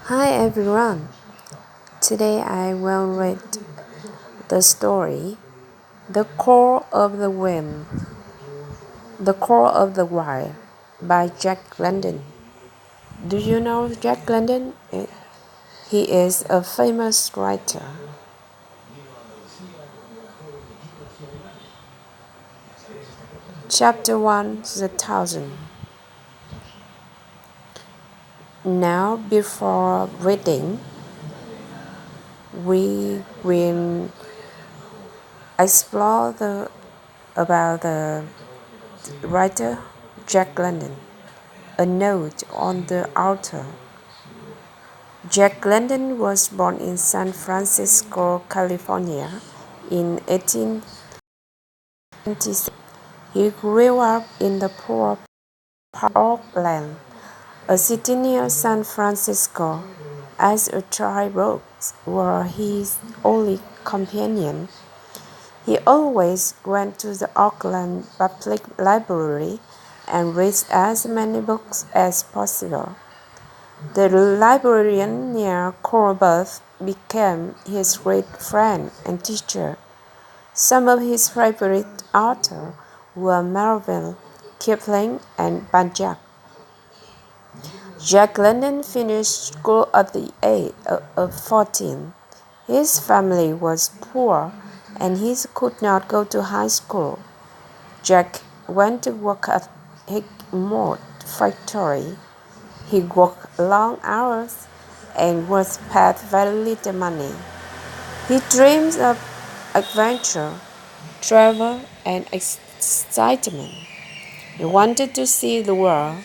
Hi everyone. Today I will read the story The Call of the Wind, The Call of the Wild by Jack London. Do you know Jack London? He is a famous writer. Chapter 1 The Thousand. Now, before reading, we will explore about the writer Jack London. A note on the altar. Jack London was born in San Francisco, California in 1826. He grew up in the poor part of Oakland, a city near San Francisco. As a child, books were his only companion. He always went to the Oakland Public Library and read as many books as possible. The librarian near Corbett became his great friend and teacher. Some of his favorite authors were Melville, Kipling, and Balzac. Jack London finished school at the age of 14. His family was poor and he could not go to high school. Jack went to work at Hickmore factory. He worked long hours and was paid very little money. He dreamed of adventure, travel, and excitement. He wanted to see the world.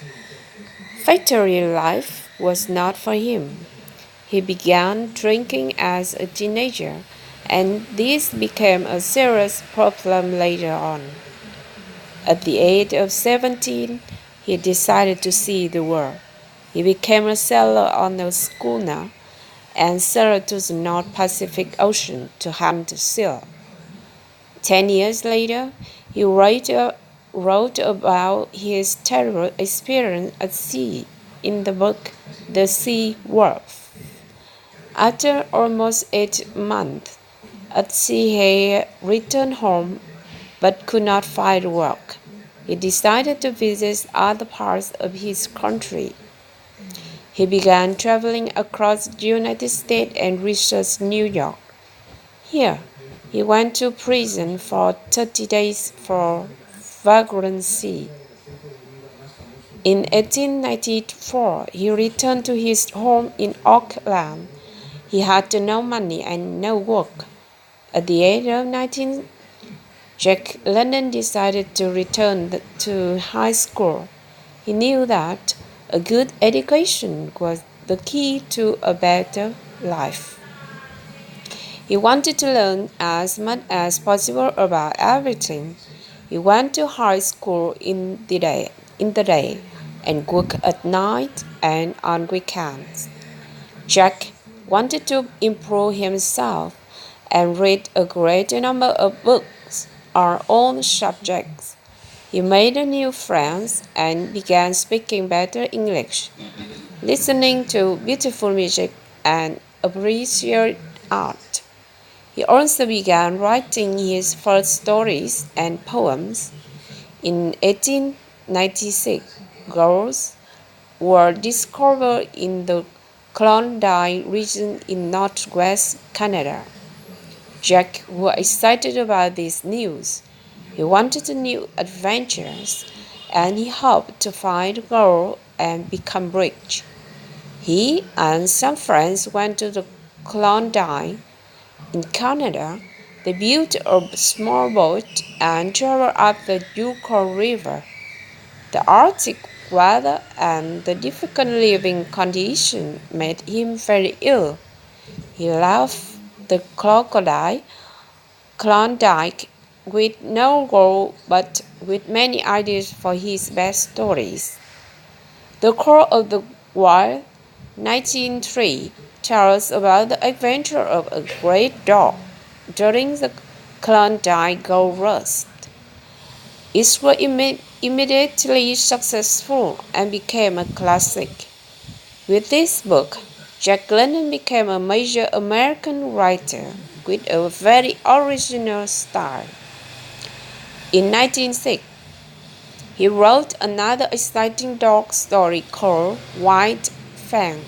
Factory life was not for him. He began drinking as a teenager, and this became a serious problem later on. At the age of 17, he decided to see the world. He became a sailor on a schooner and sailed to the North Pacific Ocean to hunt seal. 10 years later, he wrote about his terrible experience at sea in the book The Sea Wolf. After almost 8 months at sea, he returned home but could not find work. He decided to visit other parts of his country. He began traveling across the United States and reached New York. Here, he went to prison for 30 days for vagrancy. In 1894, he returned to his home in Oakland. He had no money and no work. At the age of 19, Jack London decided to return to high school. He knew that a good education was the key to a better life. He wanted to learn as much as possible about everything. He went to high school in the day and worked at night and on weekends. Jack wanted to improve himself and read a great number of books on all subjects. He made new friends and began speaking better English, listening to beautiful music, and appreciating art. He also began writing his first stories and poems. In 1896, girls were discovered in the Klondike region in northwest Canada. Jack was excited about this news. He wanted new adventures, and he hoped to find a girl and become rich. He and some friends went to the Klondike. In Canada, they built a small boat and traveled up the Yukon River. The Arctic weather and the difficult living conditions made him very ill. He left the Klondike with no goal but with many ideas for his best stories. The Call of the Wild, 1903, tells about the adventure of a great dog during the Klondike Gold Rush. It was immediately successful and became a classic. With this book, Jack London became a major American writer with a very original style. In 1906, he wrote another exciting dog story called White Fang.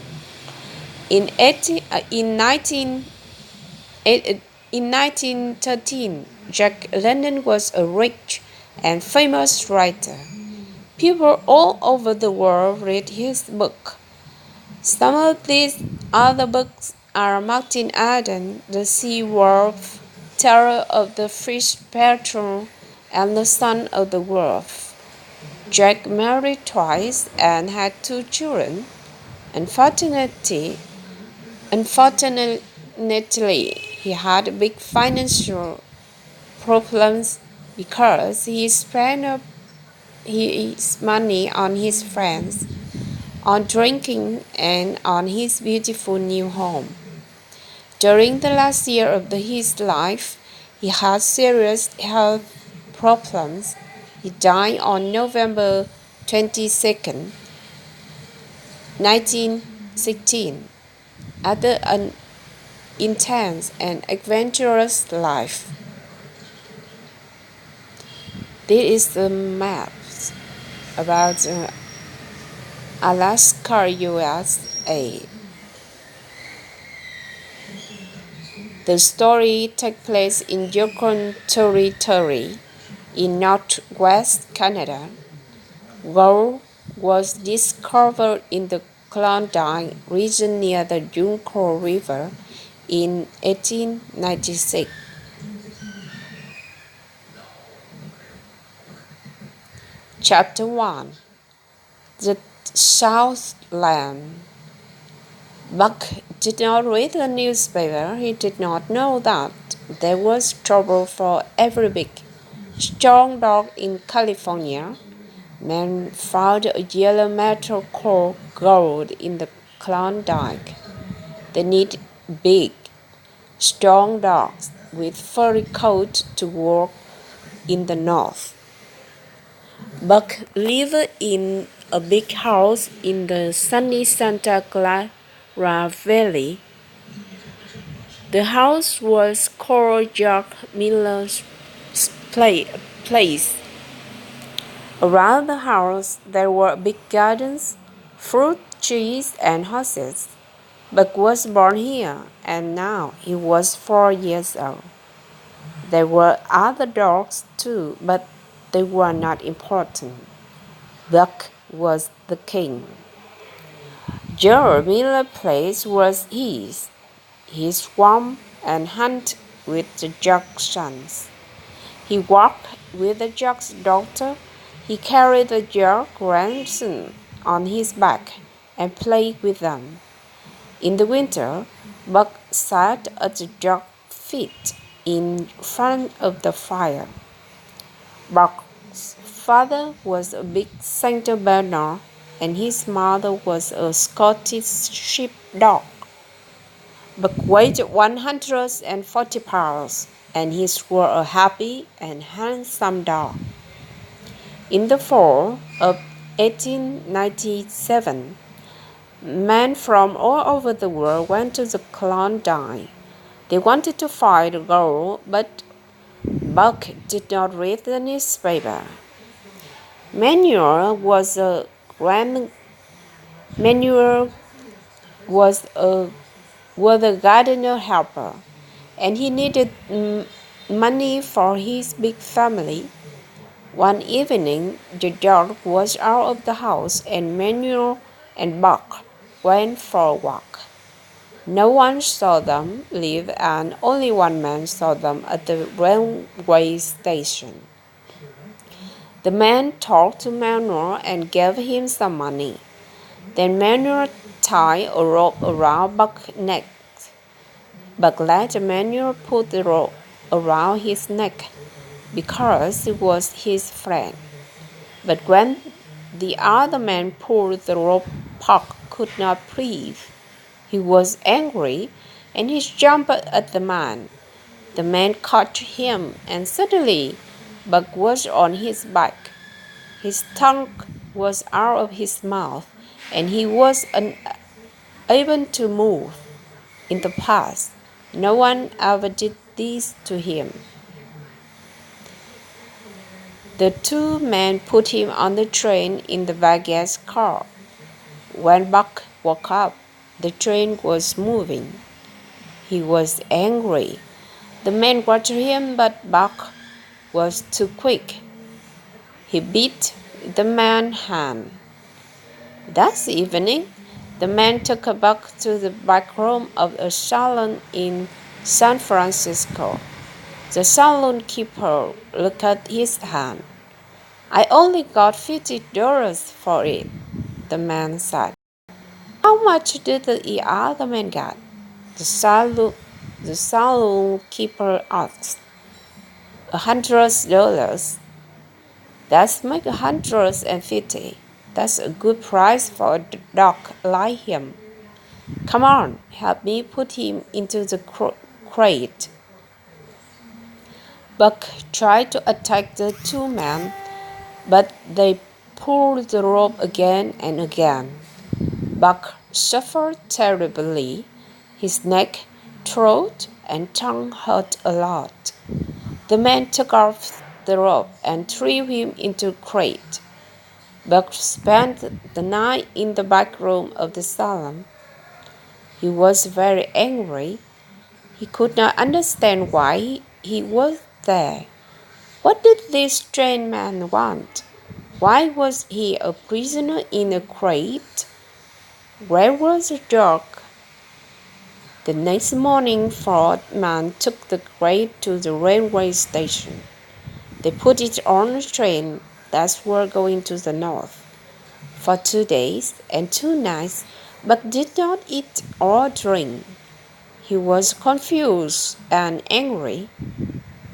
In 1913, Jack London was a rich and famous writer. People all over the world read his book. Some of these other books are Martin Eden, The Sea Wolf, Terror of the Fish Patrol, and The Son of the Wolf. Jack married twice and had 2 children. Unfortunately, he had big financial problems because he spent his money on his friends, on drinking, and on his beautiful new home. During the last year of his life, he had serious health problems. He died on November 22nd, 1916, after an intense and adventurous life. This is the map about Alaska, USA. The story takes place in Yukon Territory in northwest Canada. Gold was discovered in the Klondike region near the Yukon River in 1896. Chapter 1. The Southland. Buck did not read the newspaper. He did not know that there was trouble for every big, strong dog in California. Men found a yellow metal called gold in the Klondike. They need big, strong dogs with furry coats to work in the north. Buck lived in a big house in the sunny Santa Clara Valley. The house was called Jack Miller's place. Around the house there were big gardens, fruit trees, and horses. Buck was born here, and now he was 4 years old. There were other dogs too, but they were not important. Buck was the king. George Miller's place was his swam and hunt with the Jacksons. He walked with the Jack's daughter. He carried the Jack grandson on his back and played with them. In the winter, Buck sat at the Jack's feet in front of the fire. Buck's father was a big Saint Bernard, and his mother was a Scottish sheepdog. Buck weighed 140 pounds, and he was a happy and handsome dog. In the fall of 1897, men from all over the world went to the Klondike. They wanted to find gold, but Buck did not read the newspaper. Manuel was a gardener helper, and he needed money for his big family. One evening, the dog was out of the house, and Manuel and Buck went for a walk. No one saw them leave, and only one man saw them at the railway station. The man talked to Manuel and gave him some money. Then Manuel tied a rope around Buck's neck. Buck let Manuel put the rope around his neck because he was his friend. But when the other man pulled the rope, Buck could not breathe. He was angry, and he jumped at the man. The man caught him, and suddenly Buck was on his back. His tongue was out of his mouth, and he was able to move. In the past, no one ever did this to him. The two men put him on the train in the baggage car. When Buck woke up, the train was moving. He was angry. The men watched him, but Buck was too quick. He beat the man's hand. That evening, the man took Buck to the back room of a salon in San Francisco. The saloon keeper looked at his hand. "I only got $50 for it," the man said. "How much did the other man get?" The saloon keeper asked. $100. "That's make 150. That's a good price for a dog like him. Come on, help me put him into the crate." Buck tried to attack the two men, but they pulled the rope again and again. Buck suffered terribly. His neck, throat, and tongue hurt a lot. The man took off the rope and threw him into the crate. Buck spent the night in the back room of the salon. He was very angry. He could not understand why he was there. What did this strange man want? Why was he a prisoner in a crate? Where was the dog? The next morning, Ford man took the crate to the railway station. They put it on a train that was going to the north. For 2 days and 2 nights, Buck did not eat or drink. He was confused and angry.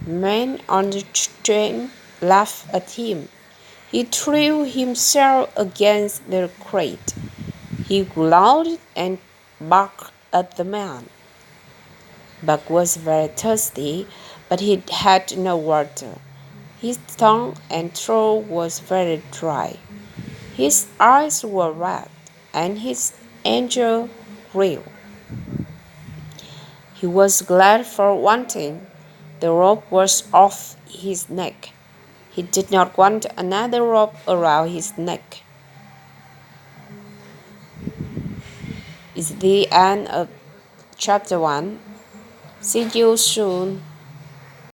Men on the train laughed at him. He threw himself against the crate. He growled and barked at the man. Buck was very thirsty, but he had no water. His tongue and throat was very dry. His eyes were red, and his anger grew. He was glad for one thing. The rope was off his neck. He did not want another rope around his neck. It's the end of chapter 1. See you soon.